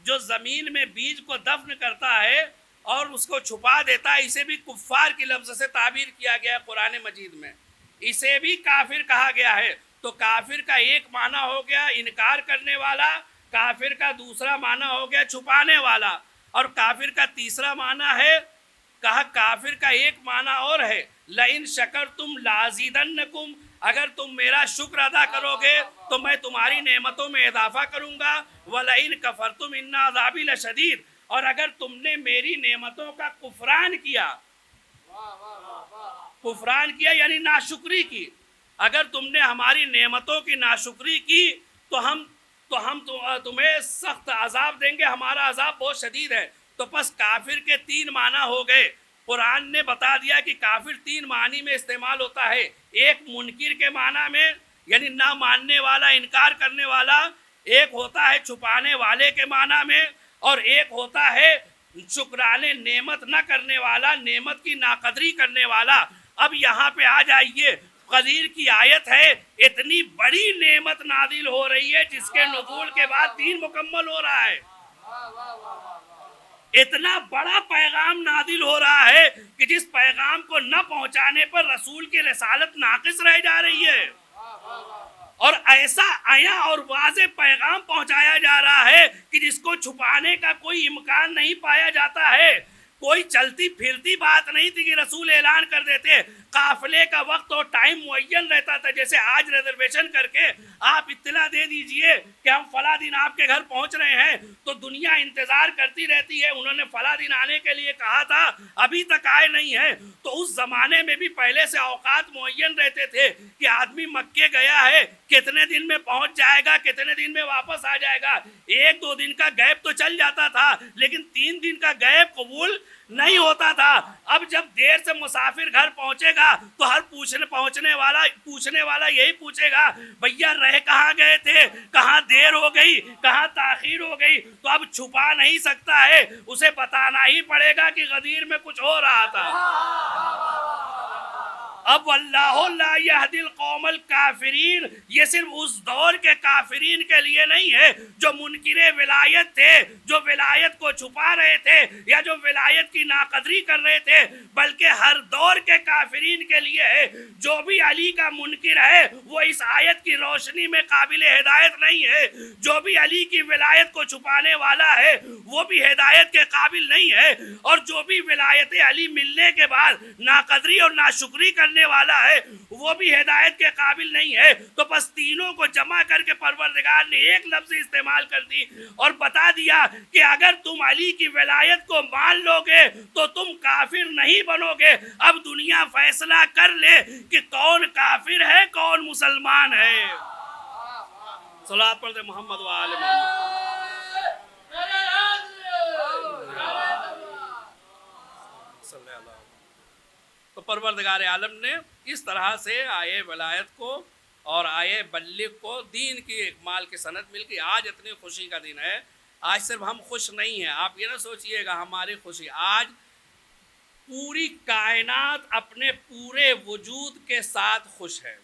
F: جو زمین میں بیج کو دفن کرتا ہے اور اس کو چھپا دیتا ہے، اسے بھی کفار کی لفظ سے تعبیر کیا گیا ہے قرآن مجید میں، اسے بھی کافر کہا گیا ہے۔ تو کافر کا ایک معنی ہو گیا انکار کرنے والا، کافر کا دوسرا معنی ہو گیا چھپانے والا، اور کافر کا تیسرا معنی ہے، کہا کافر کا ایک معنی اور ہے لئن شکرتم لازیدنکم، اگر تم میرا شکر ادا کرو گے تو میں تمہاری نعمتوں میں اضافہ کروں گا، ولئن کفرتم ان عذابی لشدید، اور اگر تم نے میری نعمتوں کا کفران کیا، کفران کیا یعنی ناشکری کی، اگر تم نے ہماری نعمتوں کی ناشکری کی تو ہم تمہیں سخت عذاب دیں گے، ہمارا عذاب بہت شدید ہے۔ تو پس کافر کے 3 معنی ہو گئے۔ قرآن نے بتا دیا کہ کافر 3 معنی میں استعمال ہوتا ہے، ایک منکر کے معنی میں یعنی نہ ماننے والا، انکار کرنے والا، ایک ہوتا ہے چھپانے والے کے معنی میں، اور ایک ہوتا ہے شکرانے نعمت نہ کرنے والا، نعمت کی ناقدری کرنے والا۔ اب یہاں پہ آ جائیے، غدیر کی آیت ہے، اتنی بڑی نعمت نازل ہو رہی ہے جس کے نزول کے بعد دین مکمل ہو رہا ہے، اتنا بڑا پیغام نازل ہو رہا ہے کہ جس پیغام کو نہ پہنچانے پر رسول کی رسالت ناقص رہ جا رہی ہے، اور ایسا عیاں اور واضح پیغام پہنچایا جا رہا ہے کہ جس کو چھپانے کا کوئی امکان نہیں پایا جاتا ہے۔ کوئی چلتی پھرتی بات نہیں تھی کہ رسول اعلان کر دیتے، قافلے کا وقت اور ٹائم معین رہتا تھا، جیسے آج ریزرویشن کر کے آپ اطلاع دے دیجئے کہ ہم فلاں دن آپ کے گھر پہنچ رہے ہیں تو دنیا انتظار کرتی رہتی ہے، انہوں نے فلاں دن آنے کے لیے کہا تھا ابھی تک آئے نہیں ہیں۔ تو اس زمانے میں بھی پہلے سے اوقات معین رہتے تھے کہ آدمی مکے گیا ہے کتنے دن میں پہنچ جائے گا، کتنے دن میں واپس آ جائے گا۔ 1-2 دن کا گیپ تو چل جاتا تھا لیکن 3 دن کا گیپ قبول نہیں ہوتا تھا۔ اب جب دیر سے مسافر گھر پہنچے گا تو ہر پوچھنے والا یہی پوچھے گا بھیا رہ کہاں گئے تھے، کہاں دیر ہو گئی، کہاں تاخیر ہو گئی۔ تو اب چھپا نہیں سکتا ہے، اسے بتانا ہی پڑے گا کہ غدیر میں کچھ ہو رہا تھا۔ اب اللہ لا یہدی القوم الکافرین، یہ صرف اس دور کے کافرین کے لیے نہیں ہے جو منکر ولایت تھے، جو ولایت کو چھپا رہے تھے یا جو ولایت کی ناقدری کر رہے تھے، بلکہ ہر دور کے کافرین کے لیے ہے۔ جو بھی علی کا منکر ہے وہ اس آیت کی روشنی میں قابل ہدایت نہیں ہے، جو بھی علی کی ولایت کو چھپانے والا ہے وہ بھی ہدایت کے قابل نہیں ہے، اور جو بھی ولایت علی ملنے کے بعد ناقدری اور ناشکری کرنے والا ہے وہ بھی ہدایت کے قابل نہیں ہے۔ تو بس تینوں کو جمع کر کے پروردگار نے ایک لفظ استعمال کر دی اور بتا دیا کہ اگر تم علی کی ولایت کو مان لو گے تو تم کافر نہیں بنو گے۔ اب دنیا فیصلہ کر لے کہ کون کافر ہے کون مسلمان ہے۔ صلوات پڑھتے محمد و آل محمد۔ تو پروردگار عالم نے اس طرح سے آئے ولایت کو اور آئے بلغ کو دین کی اکمال کی سند مل گئی۔ آج اتنی خوشی کا دن ہے، آج صرف ہم خوش نہیں ہیں، آپ یہ نہ سوچئے گا ہماری خوشی، آج پوری کائنات اپنے پورے وجود کے ساتھ خوش ہے،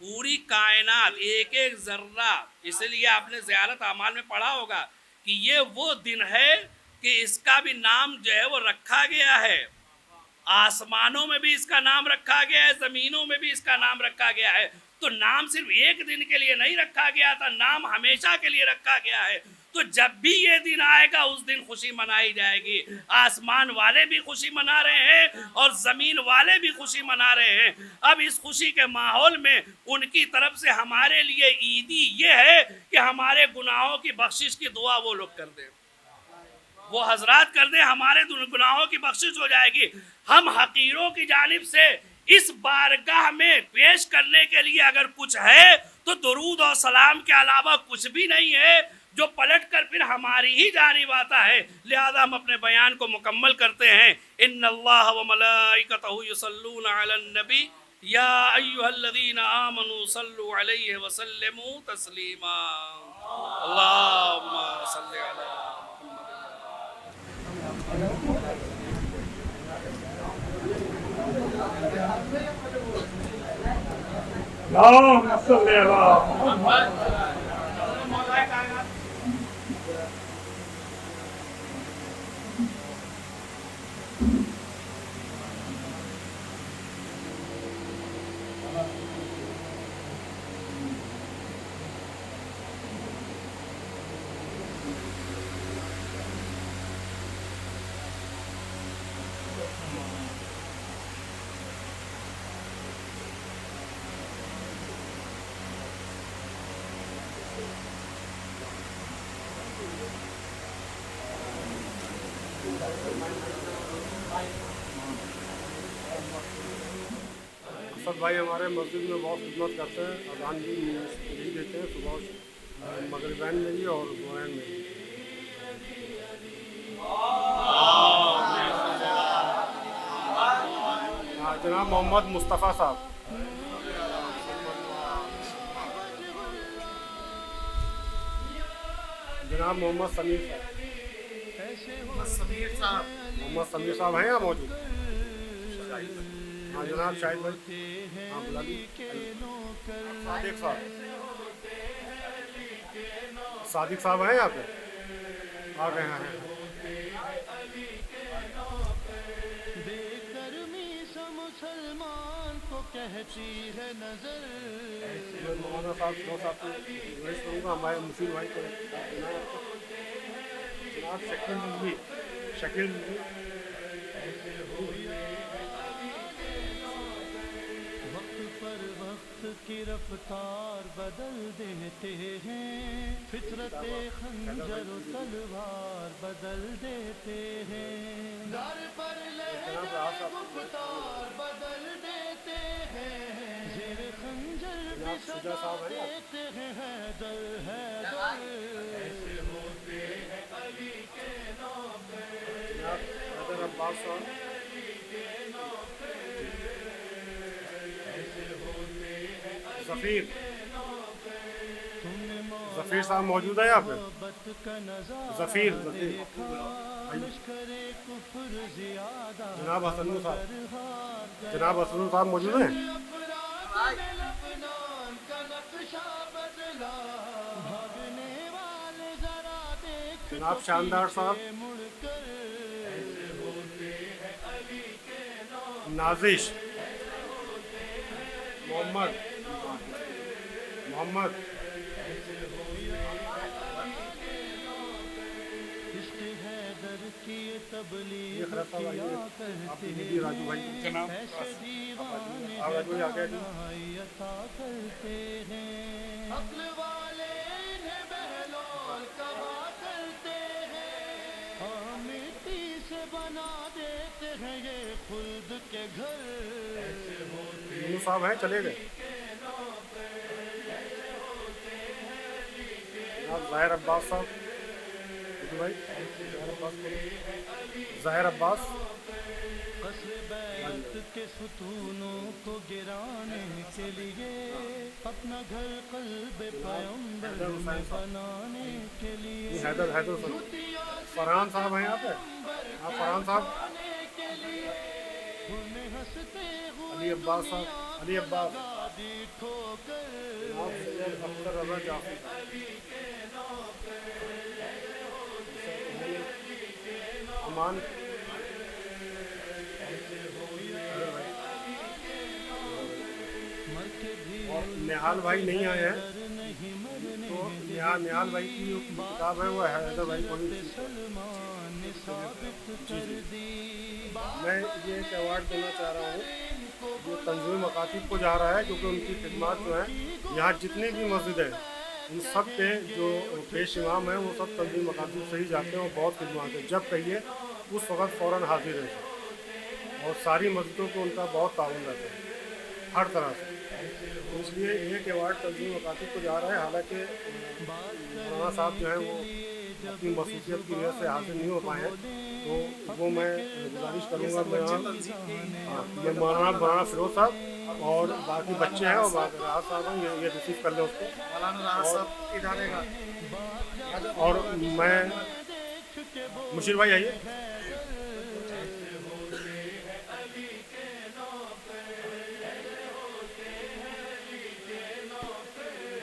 F: پوری کائنات ایک ایک ذرہ۔ اس لیے آپ نے زیارت اعمال میں پڑھا ہوگا کہ یہ وہ دن ہے کہ اس کا بھی نام جو ہے وہ رکھا گیا ہے، آسمانوں میں بھی اس کا نام رکھا گیا ہے، زمینوں میں بھی اس کا نام رکھا گیا ہے۔ تو نام صرف ایک دن کے لیے نہیں رکھا گیا تھا، نام ہمیشہ کے لیے رکھا گیا ہے۔ تو جب بھی یہ دن آئے گا اس دن خوشی منائی جائے گی، آسمان والے بھی خوشی منا رہے ہیں اور زمین والے بھی خوشی منا رہے ہیں۔ اب اس خوشی کے ماحول میں ان کی طرف سے ہمارے لیے عیدی یہ ہے کہ ہمارے گناہوں کی بخشش کی دعا وہ لوگ کر دیں، وہ حضرات کر دیں، ہمارے گناہوں کی بخشش ہو جائے گی۔ ہم حقیروں کی جانب سے اس بارگاہ میں پیش کرنے کے لیے اگر کچھ ہے تو درود اور سلام کے علاوہ کچھ بھی نہیں ہے، جو پلٹ کر پھر ہماری ہی جانب آتا ہے۔ لہذا ہم اپنے بیان کو مکمل کرتے ہیں۔ ان اللہ و ملائکتہ یصلون علی النبی یا ایھا الذین آمنوا صلوا علیہ وسلموا تسلیما۔ اللہم صل علی
G: اللهم صل على محمد۔ اسد بھائی ہمارے مسجد میں بہت خدمت کرتے ہیں، اذان بھی دیتے ہیں صبح مغربین میں بھی اور ظہرین میں بھی۔ جناب محمد مصطفیٰ صاحب، جناب محمد سمیر صاحب، محمد سمیر صاحب ہیں یا موجود؟ ہاں جناب شاہد بھائی، ہاں بلا دیجیے۔ صادق صاحب، صادق صاحب ہیں یہاں پہ؟ آ گئے ہیں۔ مولانا صاحب دو صاحب کو گزارش کروں گا، ہمارے مفید بھائی کو جناب شکیل رضوی
H: وقت کی رفتار بدل دیتے ہیں، فطرت خنجر و تلوار بدل دیتے ہیں، در پر لہجہ گفتار بدل دیتے ہیں، زیر خنجر بھی صدا دیتے ہیں، حیدر حیدر ایسے ہوتے ہیں علی کے نوکر،
G: حیدر عباس صاحب ظفیر ظفیر صاحب موجود ہے یہاں پہ؟ ظفیر جناب حسن صاحب، جناب حسن صاحب موجود ہیں؟ جناب شاندار صاحب، نازش، محمد یہ خراب آپ کی راجو بھائی جناب راجو بھائی آگے
H: کرتے ہیں، عقل والے انہیں بہلول کہا کرتے ہیں، مٹی سے بنا دیتے ہیں یہ خلد کے گھر،
G: یونس صاحب ہیں چلے گئے، جناب ظاہر عباس صاحب، بھائی ظاہر عباس،
H: قصر بیعت کے ستونوں کو گرانے کے لیے، اپنا گھر قلب پیغمبر میں بنانے کے لیے،
G: حیدر فرحان صاحب ہیں آپ آپ فرحان صاحب، علی عباس صاحب، علی عباس، اختر رضا جعفری، امان، اور نہال بھائی نہیں آئے ہیں، تو نہال بھائی کی جو کتاب ہے وہ حیدر بھائی کو میں یہ ایک ایوارڈ دینا چاہ رہا ہوں جو تنظیم مکاتب کو جا رہا ہے، کیونکہ ان کی خدمات جو ہیں یہاں جتنی بھی مسجد ہیں ان سب کے جو پیش امام ہیں وہ سب تنظیم مکاتب سے ہی جاتے ہیں اور بہت خدمات ہیں، جب کہیے اس وقت فوراً حاضر رہتے اور ساری مسجدوں کو ان کا بہت تعاون رہتا ہے ہر طرح سے، اس لیے ایک ایوارڈ تنظیم مکاتب کو جا رہا ہے، حالانکہ مولانا صاحب جو ہیں وہ اپنی مصروفیت کی وجہ سے حاضر نہیں ہو پائے ہیں، تو وہ میں گزارش کروں گا میں مولانا فیروز صاحب اور باقی بچے ہیں اور باقی راحت صاحب ہیں، یہ ریسیو کر لیں اس کو،
A: مولانا راحت صاحب ادارے کا،
G: اور میں مشیر بھائی آئیے،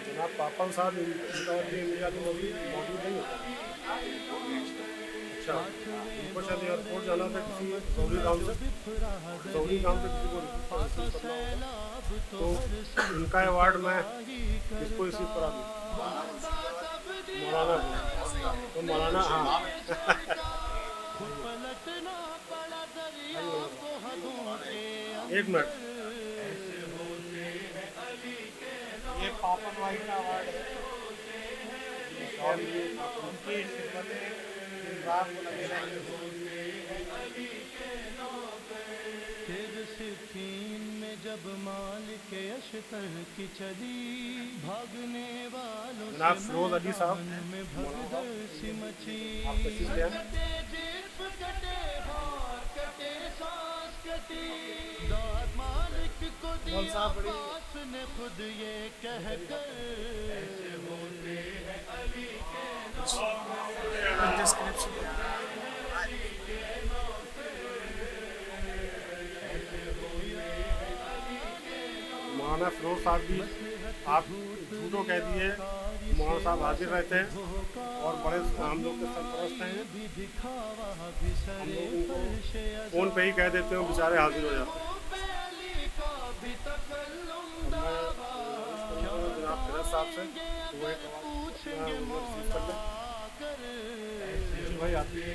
G: جناب پاپن صاحب ان کا میرا تو موجود نہیں ہوتا، اچھا ان کو شاید ایئرپورٹ جانا تھا کسی سعودی کام سے کسی کو ریسیو کرنا ہوگا، تو ان کا ایوارڈ میں کس کو ریسیو کرا دوں؟ مولانا کو، تو مولانا ہاں ایک منٹ،
A: یہ پاپن بھائی کا ایوارڈ ہے، ان کی خدمتیں دن رات کو لگے رہیں گے۔
H: صفین میں جب مالک اشتر کی چلی، بھاگنے والوں
G: جناب فیروز علی صاحب،
H: میں بھگدڑ سی مچی،
G: آپ تشریف لے آئیں۔
H: کٹے جسم کٹے ہار کٹے سانس کٹی، داد مالک کو دیا عباس نے خود یہ کہہ کر، ایسے ہوتے ہیں علی کے
G: مولانا فیروز صاحب بھی آپ جھوٹوں کہہ دیے، مولانا صاحب حاضر رہتے ہیں اور بڑے ہم لوگ کے سرپرست ہیں، ہم لوگ ان کو فون پہ ہی کہہ دیتے ہیں بیچارے حاضر ہو جاتے ہیں۔ جناب فیروز صاحب سے وہ ایک ریسیو کر لیں، بھائی آتی ہے